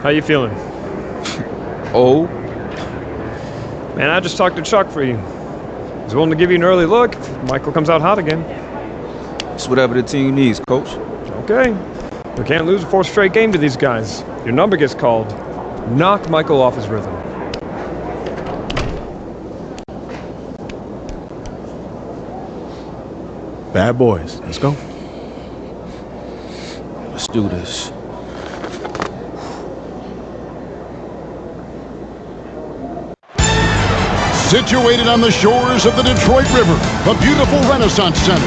How you feeling? Oh? Man, I just talked to Chuck for you. He's willing to give you an early look if Michael comes out hot again. It's whatever the team needs, Coach. Okay. We can't lose a fourth straight game to these guys. Your number gets called. Knock Michael off his rhythm. Bad boys. Let's go. Let's do this. Situated on the shores of the Detroit River, the beautiful Renaissance Center.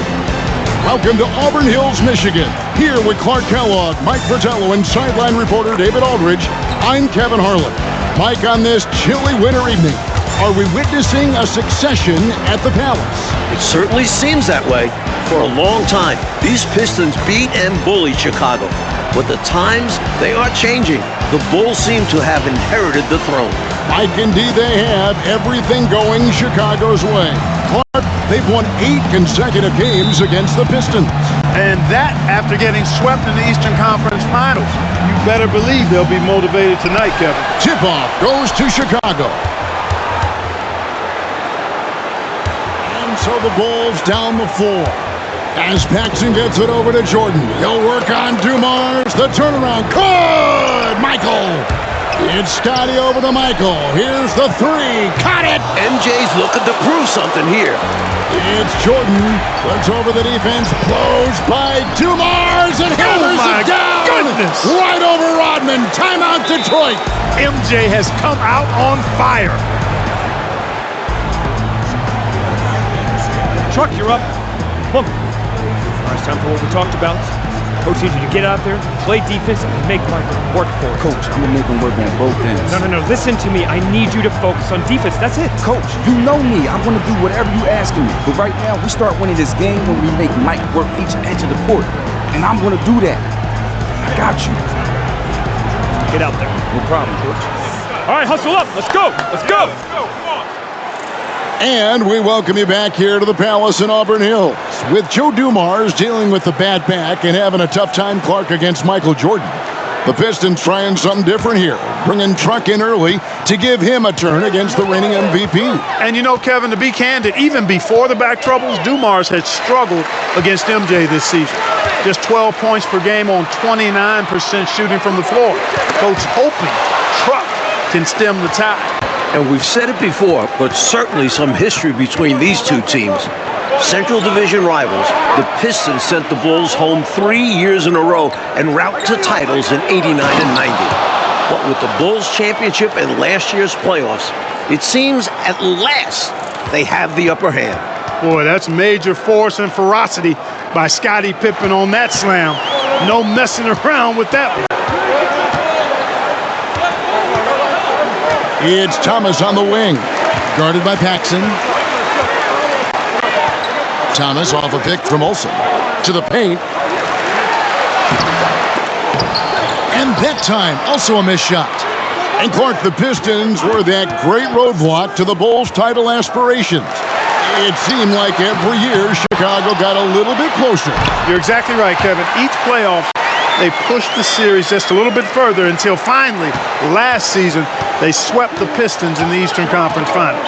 Welcome to Auburn Hills, Michigan. Here with Clark Kellogg, Mike Fratello, and sideline reporter David Aldridge, I'm Kevin Harlan. Mike, on this chilly winter evening, are we witnessing a succession at the Palace? It certainly seems that way. For a long time, these Pistons beat and bullied Chicago. But the times, they are changing. The Bulls seem to have inherited the throne. Mike, indeed they have everything going Chicago's way. Clark, they've won 8 consecutive games against the Pistons. And that after getting swept in the Eastern Conference Finals. You better believe they'll be motivated tonight, Kevin. Tip-off goes to Chicago. And so the Bulls down the floor. As Paxson gets it over to Jordan. He'll work on Dumars. The turnaround. Good! Michael! It's Scotty over to Michael. Here's the 3. Caught it! MJ's looking to prove something here. It's Jordan. Looks over the defense. Blows by Dumars and hammers it down! Goodness! Right over Rodman. Timeout Detroit. MJ has come out on fire. Chuck, you're up. Come on. All right, it's time for what we talked about. Coach needs you to get out there, play defense, and make Michael work for it. Coach, I'm going to make him work on both ends. No. Listen to me. I need you to focus on defense. That's it. Coach, you know me. I'm going to do whatever you asking me. But right now, we start winning this game when we make Mike work each edge of the court. And I'm going to do that. I got you. Get out there. No problem, Coach. All right, hustle up. Let's go. Let's go. And we welcome you back here to the Palace in Auburn Hills. With Joe Dumars dealing with the bad back and having a tough time, Clark, against Michael Jordan. The Pistons trying something different here, bringing Truck in early to give him a turn against the reigning MVP. And you know, Kevin, to be candid, even before the back troubles, Dumars had struggled against MJ this season. Just 12 points per game on 29% shooting from the floor. Coach hoping Truck can stem the tide. And we've said it before, but certainly some history between these two teams. Central Division rivals, the Pistons sent the Bulls home 3 years in a row en route to titles in '89 and '90. But with the Bulls championship and last year's playoffs, it seems at last they have the upper hand. Boy, that's major force and ferocity by Scottie Pippen on that slam. No messing around with that one. It's Thomas on the wing, guarded by Paxson. Thomas off a pick from Olsen. To the paint. And that time, also a missed shot. And Clark, the Pistons were that great roadblock to the Bulls' title aspirations. It seemed like every year Chicago got a little bit closer. You're exactly right, Kevin. Each playoff, they pushed the series just a little bit further until finally, last season, they swept the Pistons in the Eastern Conference Finals,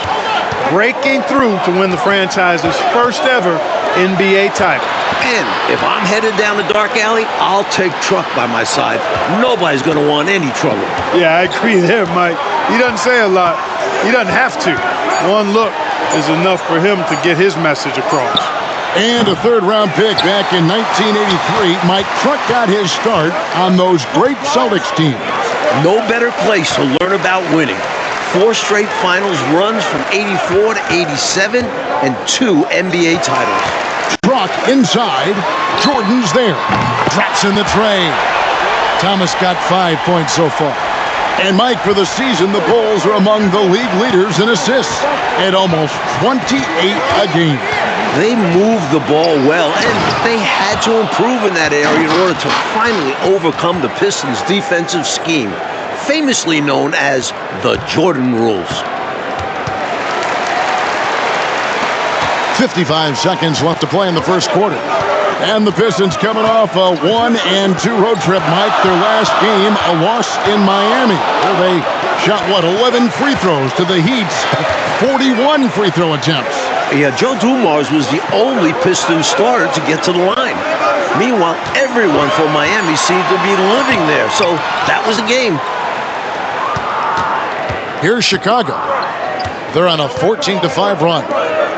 breaking through to win the franchise's first ever NBA title. And if I'm headed down the dark alley, I'll take Truck by my side. Nobody's going to want any trouble. Yeah, I agree there, Mike. He doesn't say a lot. He doesn't have to. One look is enough for him to get his message across. And a third-round pick back in 1983, Mike Truck got his start on those great Celtics teams. No better place to learn about winning. 4 straight finals runs from '84 to '87 and 2 NBA titles. Truck inside. Jordan's there. Drops in the tray. Thomas got 5 points so far. And Mike, for the season, the Bulls are among the league leaders in assists at almost 28 a game. They moved the ball well, and they had to improve in that area in order to finally overcome the Pistons' defensive scheme, famously known as the Jordan rules. 55 seconds left to play in the first quarter. And the Pistons coming off a 1-2 road trip, Mike. Their last game, a loss in Miami, where they shot, 11 free throws to the Heat's 41 free throw attempts. Yeah, Joe Dumars was the only Pistons starter to get to the line. Meanwhile, everyone from Miami seemed to be living there, so that was the game. Here's Chicago. They're on a 14-5 run.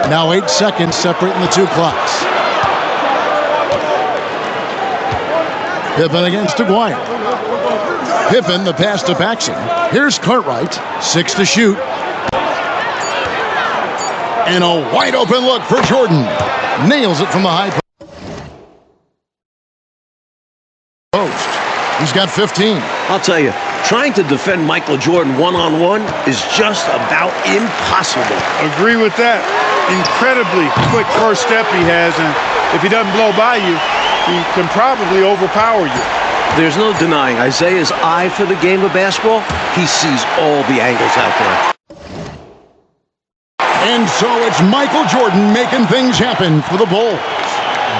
Now 8 seconds separating the two clocks. Pippen against Aguirre. Pippen, the pass to Paxson. Here's Cartwright, 6 to shoot. And a wide open look for Jordan. Nails it from the high post. He's got 15. I'll tell you, trying to defend Michael Jordan one-on-one is just about impossible. Agree with that. Incredibly quick first step he has, and if he doesn't blow by you, he can probably overpower you. There's no denying Isaiah's eye for the game of basketball. He sees all the angles out there. And so it's Michael Jordan making things happen for the Bulls.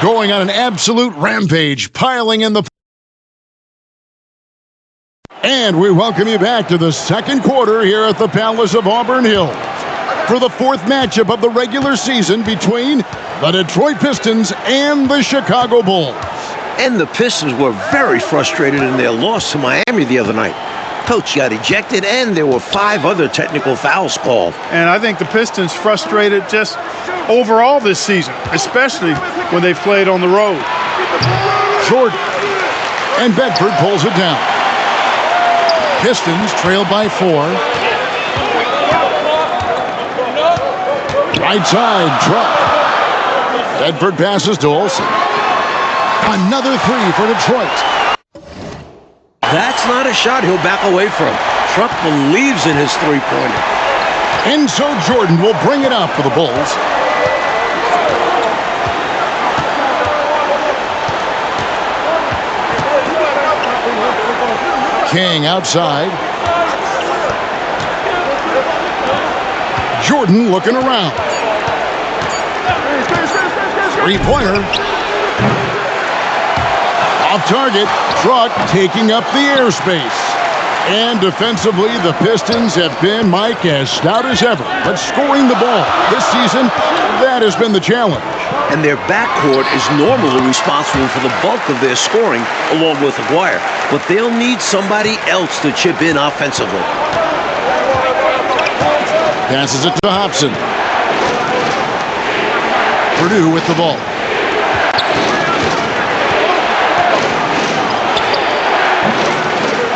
Going on an absolute rampage, piling in the... And we welcome you back to the second quarter here at the Palace of Auburn Hills for the fourth matchup of the regular season between the Detroit Pistons and the Chicago Bulls. And the Pistons were very frustrated in their loss to Miami the other night. Coach got ejected, and there were 5 other technical fouls called. And I think the Pistons frustrated just overall this season, especially when they've played on the road. Jordan. And Bedford pulls it down. Pistons trail by 4. Right side, Truck. Bedford passes to Olsen. Another 3 for Detroit. That's not a shot he'll back away from. Truck believes in his three-pointer. And so Jordan will bring it up for the Bulls. King outside. Jordan looking around. Three-pointer. Off target. Truck taking up the airspace. And defensively, the Pistons have been, Mike, as stout as ever. But scoring the ball this season, that has been the challenge. And their backcourt is normally responsible for the bulk of their scoring, along with Aguirre. But they'll need somebody else to chip in offensively. Passes it to Hobson. Purdue with the ball.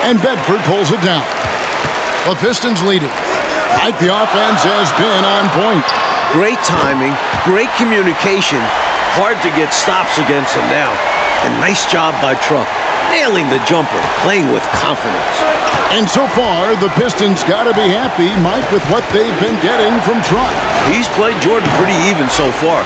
And Bedford pulls it down. The Pistons leading. Like the offense has been on point. Great timing, great communication. Hard to get stops against them now. And nice job by Truck. Nailing the jumper, playing with confidence. And so far, the Pistons got to be happy, Mike, with what they've been getting from Truck. He's played Jordan pretty even so far.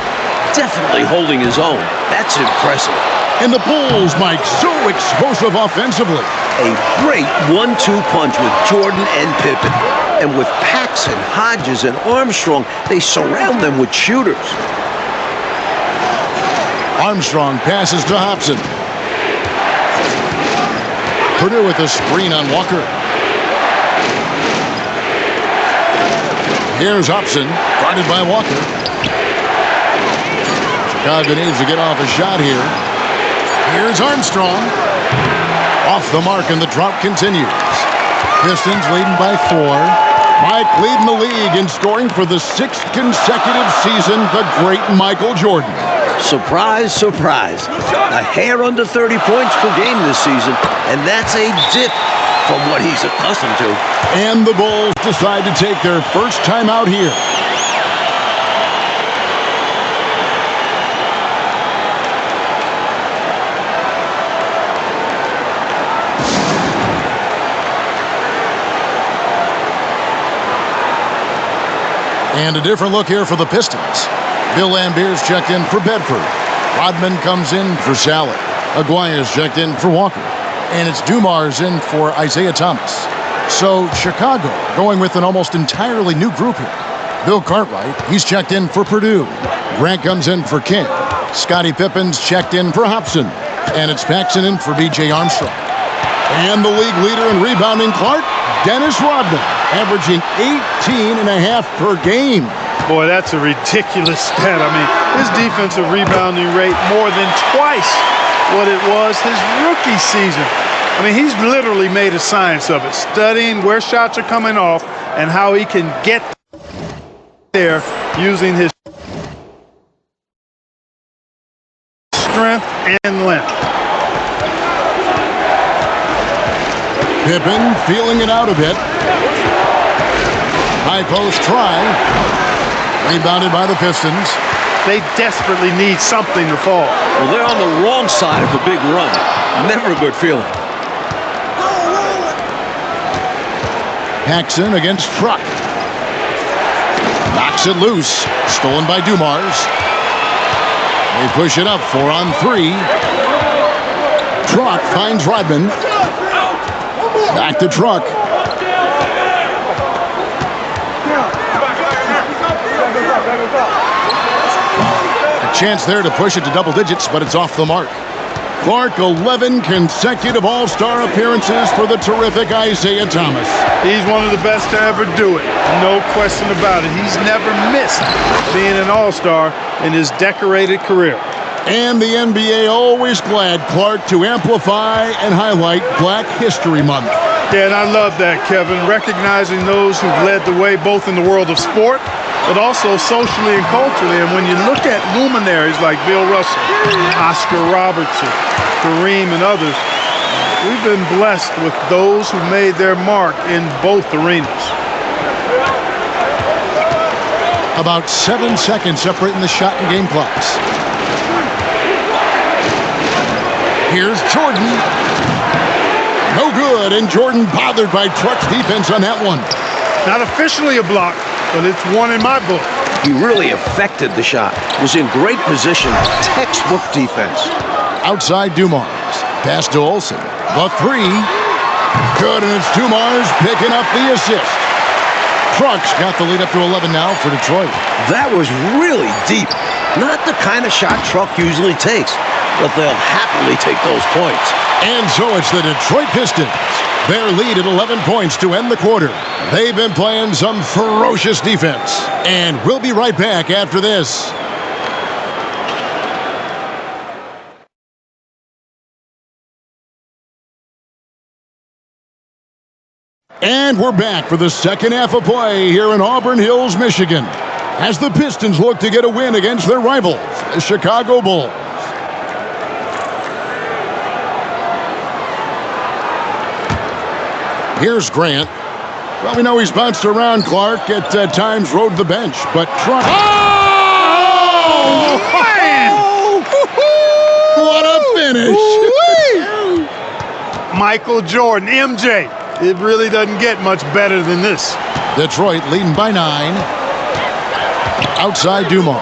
Definitely holding his own. That's impressive. And the Bulls, Mike, so explosive offensively. A great 1-2 punch with Jordan and Pippen. And with Paxson, Hodges, and Armstrong, they surround them with shooters. Armstrong passes to Hobson. Purdue with a screen on Walker. Here's Hobson, guarded by Walker. Chicago needs to get off a shot here. Here's Armstrong. Off the mark, and the drought continues. Pistons leading by 4. Mike leading the league in scoring for the 6th consecutive season, the great Michael Jordan. Surprise, surprise. A hair under 30 points per game this season, and that's a dip from what he's accustomed to. And the Bulls decide to take their first time out here. And a different look here for the Pistons. Bill Lambier's checked in for Bedford. Rodman comes in for Salad. Aguirre's checked in for Walker. And it's Dumars in for Isaiah Thomas. So Chicago going with an almost entirely new group here. Bill Cartwright, he's checked in for Purdue. Grant comes in for King. Scottie Pippen's checked in for Hobson. And it's Paxson in for B.J. Armstrong. And the league leader in rebounding, Clark, Dennis Rodman, averaging 18.5 per game. Boy, that's a ridiculous stat. I mean, his defensive rebounding rate more than twice what it was his rookie season. I mean, he's literally made a science of it, studying where shots are coming off and how he can get there using his strength and length. Pippen feeling it out a bit. High post try. Rebounded by the Pistons. They desperately need something to fall. Well, they're on the wrong side of a big run. Never a good feeling. Paxson against Truck. Knocks it loose. Stolen by Dumars. They push it up 4-on-3. Truck finds Rodman. Back to Truck. A chance there to push it to double digits, but it's off the mark. Clark, 11 consecutive All-Star appearances for the terrific Isaiah Thomas. He's one of the best to ever do it. No question about it. He's never missed being an All-Star in his decorated career. And the NBA always glad, Clark, to amplify and highlight Black History Month. Yeah, and I love that, Kevin. Recognizing those who've led the way both in the world of sport, but also socially and culturally. And when you look at luminaries like Bill Russell, Oscar Robertson, Kareem, and others, we've been blessed with those who made their mark in both arenas. About 7 seconds separating the shot and game clocks. Here's Jordan. No good, and Jordan bothered by Truck's defense on that one. Not officially a block, but it's one in my book. He really affected the shot. Was in great position. Textbook defense. Outside Dumars. Pass to Olsen. The three. Good, and it's Dumars picking up the assist. Truck's got the lead up to 11 now for Detroit. That was really deep. Not the kind of shot Truck usually takes, but they'll happily take those points. And so it's the Detroit Pistons. Their lead at 11 points to end the quarter. They've been playing some ferocious defense. And we'll be right back after this. And we're back for the second half of play here in Auburn Hills, Michigan, as the Pistons look to get a win against their rivals, the Chicago Bulls. Here's Grant. Well, we know he's bounced around, Clark. At times rode the bench, but Truck. Oh, man! What a finish! Michael Jordan, MJ. It really doesn't get much better than this. Detroit leading by 9. Outside Dumars.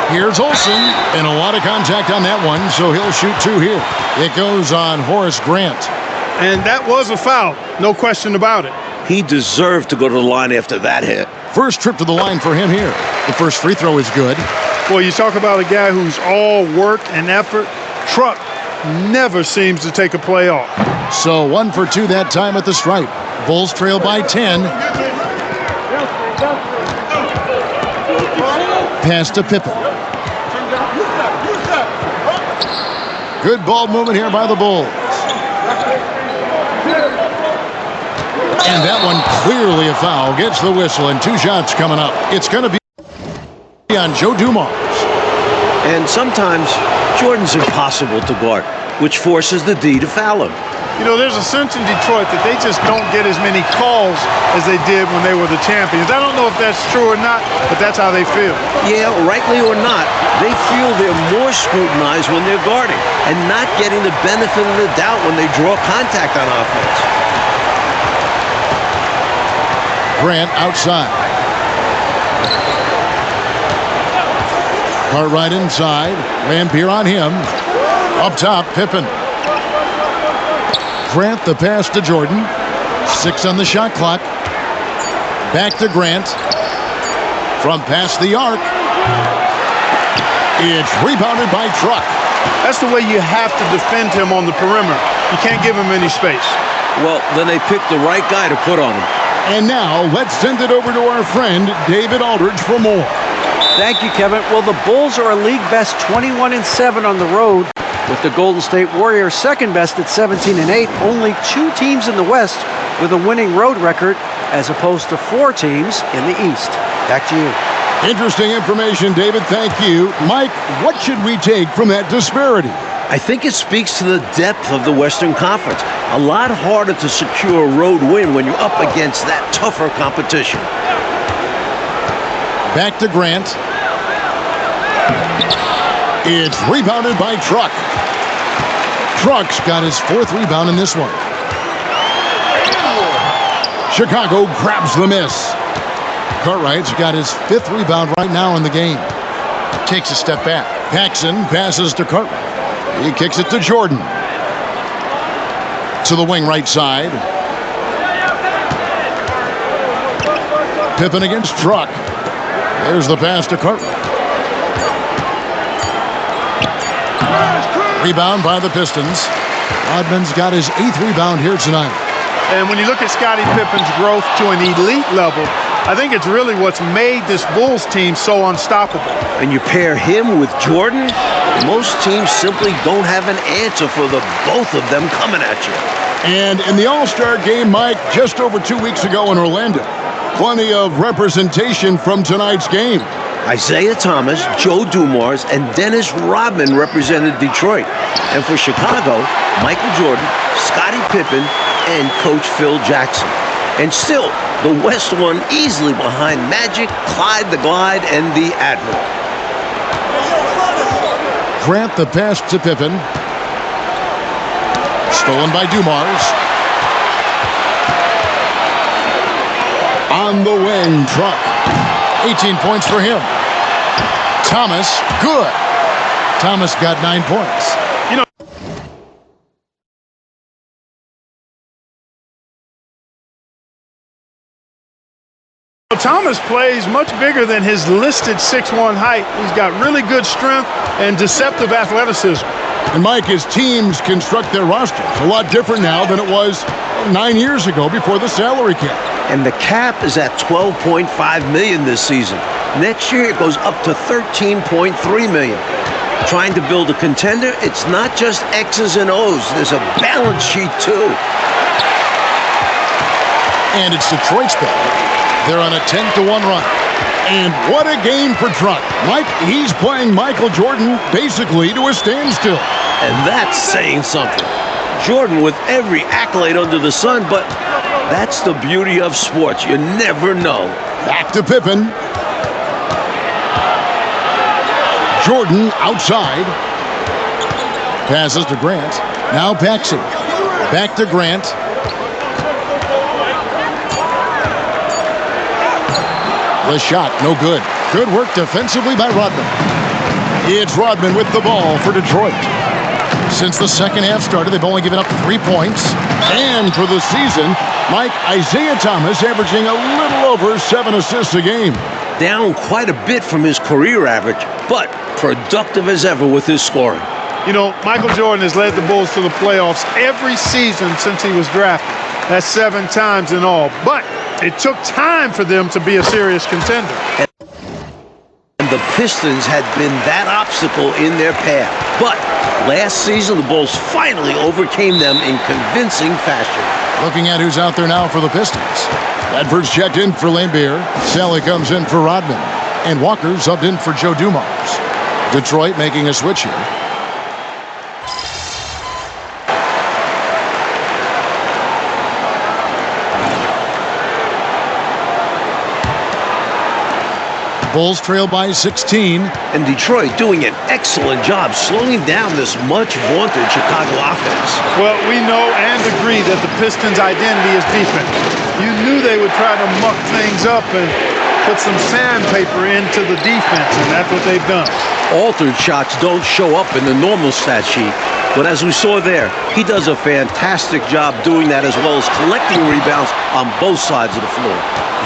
Here's Olsen, and a lot of contact on that one, so he'll shoot 2 here. It goes on Horace Grant. And that was a foul, no question about it. He deserved to go to the line after that hit. First trip to the line for him here. The first free throw is good. Boy, you talk about a guy who's all work and effort. Truck never seems to take a play off. So 1 for 2 that time at the stripe. Bulls trail by 10. Pass to Pippen. Good ball movement here by the Bulls. And that one clearly a foul. Gets the whistle, and 2 shots coming up. It's going to be on Joe Dumars. And sometimes Jordan's impossible to guard, which forces the D to foul him. You know, there's a sense in Detroit that they just don't get as many calls as they did when they were the champions. I don't know if that's true or not, but that's how they feel. Yeah, rightly or not, they feel they're more scrutinized when they're guarding and not getting the benefit of the doubt when they draw contact on offense. Grant outside. Cartwright inside. Lampier on him. Up top, Pippen. Grant the pass to Jordan. 6 on the shot clock. Back to Grant. From past the arc. It's rebounded by Truck. That's the way you have to defend him on the perimeter. You can't give him any space. Well, then they picked the right guy to put on him. And now let's send it over to our friend David Aldridge for more. Thank you, Kevin. Well, the Bulls are a league best 21-7 on the road, with the Golden State Warriors second best at 17-8. Only 2 teams in the West with a winning road record, as opposed to 4 teams in the East. Back to you. Interesting information, David. Thank you. Mike, what should we take from that disparity? I think it speaks to the depth of the Western Conference. A lot harder to secure a road win when you're up against that tougher competition. Back to Grant. It's rebounded by Truck. Truck's got his 4th rebound in this one. Chicago grabs the miss. Cartwright's got his 5th rebound right now in the game. Takes a step back. Paxson passes to Cartwright. He kicks it to Jordan. To the wing right side. Pippen against Truck. There's the pass to Cartwright. Rebound by the Pistons. Rodman's got his 8th rebound here tonight. And when you look at Scottie Pippen's growth to an elite level, I think it's really what's made this Bulls team so unstoppable. And you pair him with Jordan, most teams simply don't have an answer for the both of them coming at you. And in the All-Star game, Mike, just over 2 weeks ago in Orlando, plenty of representation from tonight's game. Isaiah Thomas, Joe Dumars, and Dennis Rodman represented Detroit. And for Chicago, Michael Jordan, Scottie Pippen, and Coach Phil Jackson. And still, the West won easily behind Magic, Clyde the Glide, and the Admiral. Grant the pass to Pippen. Stolen by Dumars. On the wing, Truck. 18 points for him. Thomas, good. Thomas got 9 points. You know, Thomas plays much bigger than his listed 6'1" height. He's got really good strength and deceptive athleticism. And Mike, his teams construct their rosters a lot different now than it was 9 years ago before the salary cap. And the cap is at $12.5 million this season. Next year, it goes up to $13.3 million. Trying to build a contender, it's not just X's and O's. There's a balance sheet, too. And it's Detroit's ball. They're on a 10-1 run. And what a game for Truck. Mike, he's playing Michael Jordan basically to a standstill. And that's saying something. Jordan with every accolade under the sun, but that's the beauty of sports. You never know. Back to Pippen. Jordan outside. Passes to Grant. Now Paxson. Back to Grant. The shot, no good. Good work defensively by Rodman. It's Rodman with the ball for Detroit. Since the second half started, they've only given up 3 points. And for the season, Mike, Isaiah Thomas averaging a little over 7 assists a game. Down quite a bit from his career average, but productive as ever with his scoring. You know, Michael Jordan has led the Bulls to the playoffs every season since he was drafted. That's 7 times in all. But it took time for them to be a serious contender. And the Pistons had been that obstacle in their path. But last season, the Bulls finally overcame them in convincing fashion. Looking at who's out there now for the Pistons. Edwards checked in for Lambier. Sally comes in for Rodman. And Walker subbed in for Joe Dumars. Detroit making a switch here. Bulls trail by 16. And Detroit doing an excellent job slowing down this much-vaunted Chicago offense. Well, we know and agree that the Pistons' identity is defense. You knew they would try to muck things up and put some sandpaper into the defense, and that's what they've done. Altered shots don't show up in the normal stat sheet, but as we saw there, he does a fantastic job doing that as well as collecting rebounds on both sides of the floor.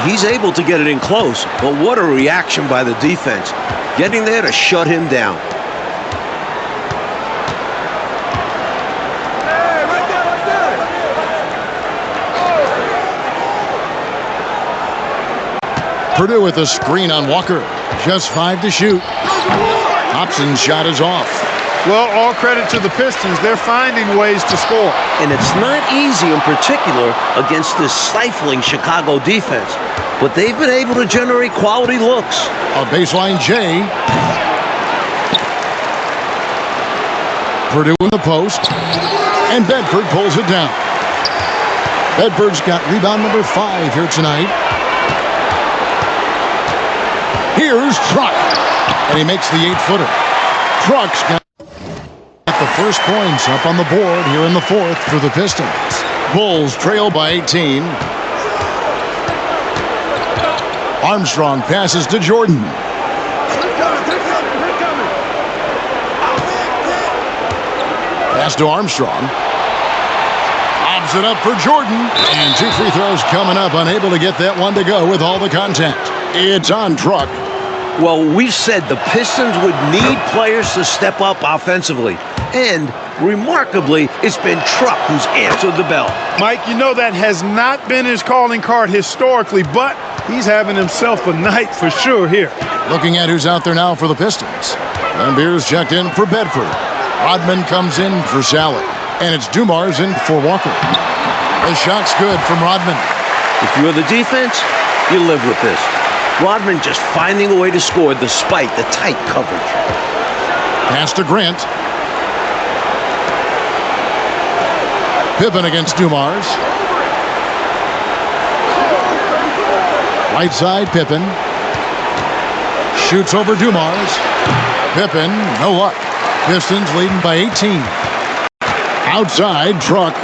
He's able to get it in close, but what a reaction by the defense. getting there to shut him down. Purdue with a screen on Walker. Just 5 to shoot. Hobson's shot is off. Well, all credit to the Pistons. They're finding ways to score. And it's not easy in particular against this stifling Chicago defense. But they've been able to generate quality looks. A baseline J. Purdue in the post. And Bedford pulls it down. Bedford's got rebound number 5 here tonight. Here's Truck. And he makes the 8-footer. Truck's got the first points up on the board here in the 4th for the Pistons. Bulls trail by 18. Armstrong passes to Jordan. Pass to Armstrong. Lobs it up for Jordan. And 2 free throws coming up. Unable to get that one to go with all the contact. It's on Truck. Well, we've said the Pistons would need players to step up offensively. And, remarkably, it's been Truck who's answered the bell. Mike, you know that has not been his calling card historically, but he's having himself a night for sure here. Looking at who's out there now for the Pistons. Lambier's checked in for Bedford. Rodman comes in for Sally. And it's Dumars in for Walker. The shot's good from Rodman. If you're the defense, you live with this. Rodman just finding a way to score despite the tight coverage. Pass to Grant. Pippen against Dumars. Right side, Pippen. Shoots over Dumars. Pippen, no luck. Pistons leading by 18. Outside, Truck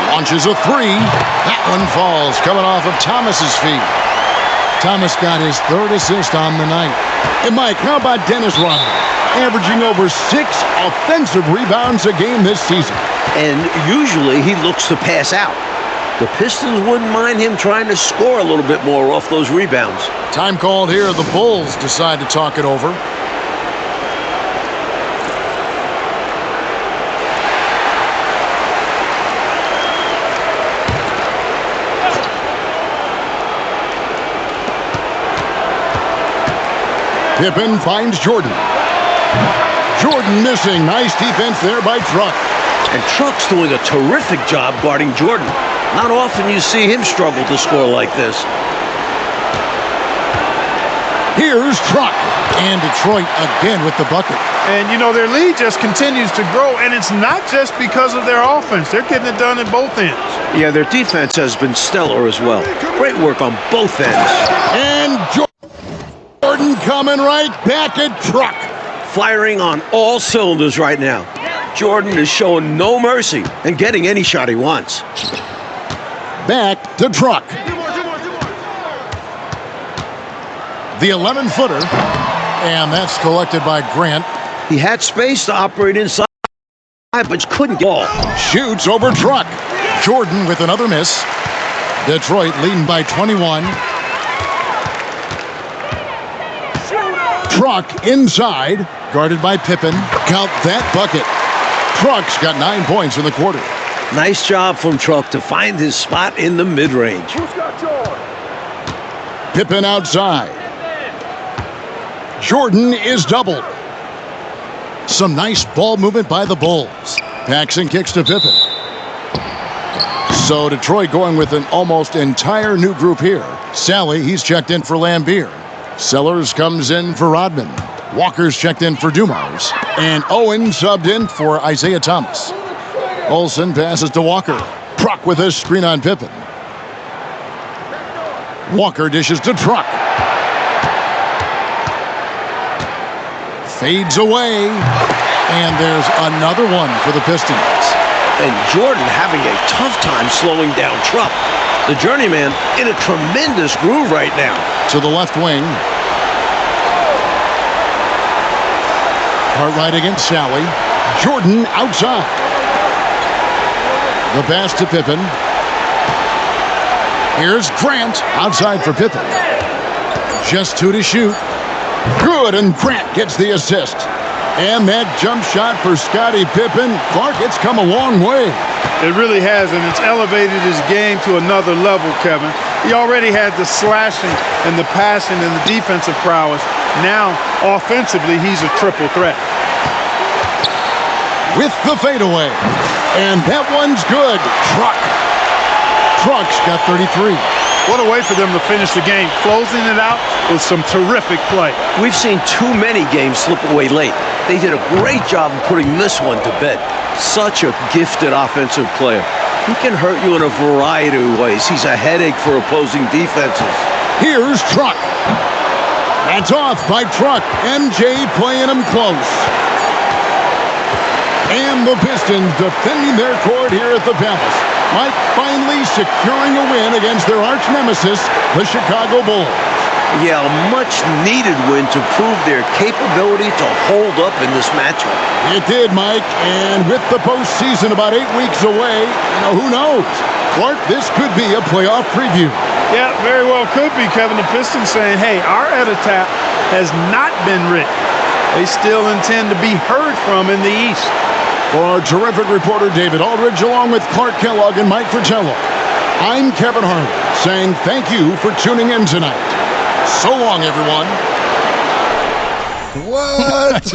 launches a 3. That one falls, coming off of Thomas's feet. Thomas got his 3rd assist on the night. And Mike, how about Dennis Rodman? Averaging over 6 offensive rebounds a game this season. And usually he looks to pass out. The Pistons wouldn't mind him trying to score a little bit more off those rebounds. Time called here. The Bulls decide to talk it over. Pippen finds Jordan. Jordan missing. Nice defense there by Truck. And Truck's doing a terrific job guarding Jordan. Not often you see him struggle to score like this. Here's Truck. And Detroit again with the bucket. And, you know, their lead just continues to grow, and it's not just because of their offense. They're getting it done at both ends. Yeah, their defense has been stellar as well. Great work on both ends. And Jordan coming right back at Truck. Firing on all cylinders right now. Jordan is showing no mercy and getting any shot he wants. Back to Truck. The 11-footer. And that's collected by Grant. He had space to operate inside, but couldn't get ball. Shoots over Truck. Jordan with another miss. Detroit leading by 21. Truck inside, guarded by Pippen. Count that bucket. Truck's got 9 points in the quarter. Nice job from Truck to find his spot in the mid-range. Pippen outside. Jordan is doubled. Some nice ball movement by the Bulls. Paxson kicks to Pippen. So Detroit going with an almost entire new group here. Sally, he's checked in for Lambier. Sellers comes in for Rodman. Walker's checked in for Dumars. And Owen subbed in for Isaiah Thomas. Olsen passes to Walker. Truck with a screen on Pippen. Walker dishes to Truck. Fades away. And there's another one for the Pistons. And Jordan having a tough time slowing down Truck. The journeyman in a tremendous groove right now. To the left wing. Cartwright against Sally. Jordan outside. The pass to Pippen. Here's Grant outside for Pippen. Just 2 to shoot. Good, and Grant gets the assist. And that jump shot for Scottie Pippen. Clark, it's come a long way. It really has, and it's elevated his game to another level, Kevin. He already had the slashing and the passing and the defensive prowess. Now, offensively, he's a triple threat. With the fadeaway. And that one's good. Truck's got 33. What a way for them to finish the game, closing it out with some terrific play. We've seen too many games slip away late. They did a great job of putting this one to bed. Such a gifted offensive player. He can hurt you in a variety of ways. He's a headache for opposing defenses. Here's Truck. That's off by Truck. MJ playing him close. And the Pistons defending their court here at the Palace. Mike finally securing a win against their arch nemesis, the Chicago Bulls. Yeah, a much-needed win to prove their capability to hold up in this matchup. It did, Mike, and with the postseason about 8 weeks away, who knows? Clark, this could be a playoff preview. Yeah, very well could be, Kevin. The Pistons saying, hey, our epitaph has not been written. They still intend to be heard from in the East. For our terrific reporter, David Aldridge, along with Clark Kellogg and Mike Fratello, I'm Kevin Harlan, saying thank you for tuning in tonight. So long, everyone. What?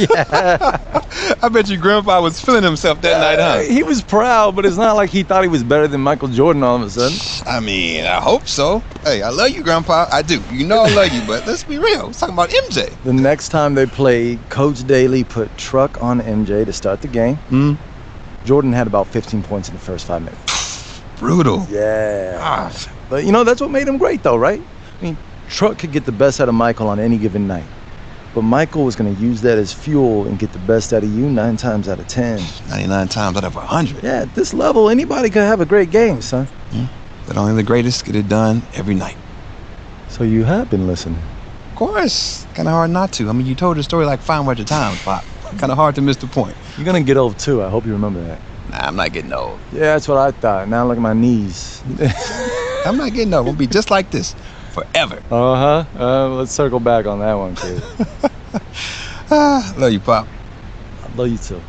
I bet you Grandpa was feeling himself that night, huh? He was proud, but it's not like he thought he was better than Michael Jordan all of a sudden. I mean, I hope so. Hey, I love you, Grandpa. I do. You know I love you, but let's be real. We're talking about MJ. The next time they played, Coach Daly put Truck on MJ to start the game. Jordan had about 15 points in the first 5 minutes. Brutal. Yeah. Gosh. But, that's what made him great, though, right? I mean, Truck could get the best out of Michael on any given night. But Michael was going to use that as fuel and get the best out of you 9 times out of 10. 99 times out of 100. Yeah, at this level, anybody could have a great game, son. But only the greatest get it done every night. So you have been listening. Of course. Kind of hard not to. I mean, you told the story like 5 more times, Pop. Kind of hard to miss the point. You're going to get old, too. I hope you remember that. Nah, I'm not getting old. Yeah, that's what I thought. Now look at my knees. I'm not getting old. We'll be just like this forever. Let's circle back on that one, kid. Love you, Pop. I love you, too.